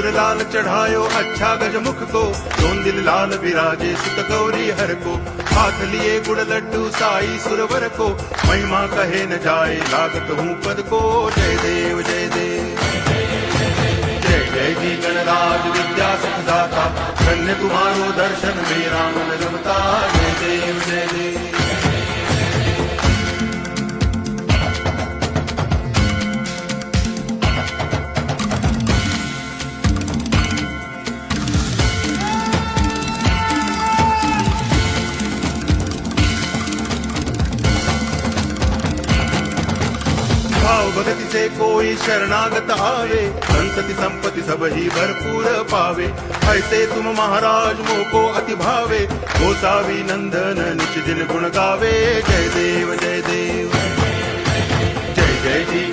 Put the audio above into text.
सिंदूर लाल चढ़ायो अच्छा गजमुख को, 2 दिल लाल विराजे सुत गौरी हर को। हाथ लिए गुड़ लड्डू साई सुरवर को, महिमा कहे न जाए लागत हूँ पद को। जय देव जय देव जय जय जी गणराज विद्या सुखदाता, धन्य तुम्हारो दर्शन मेरा मन रमता। जय देव जय देव। भाव भगति से कोई शरणागत आवे, संतति संपत्ति सब ही भरपूर पावे। ऐसे तुम महाराज मोको अति भावे, गोसावी नंदन निच दिन गुण गावे। जय देव जय देव जय जय जी।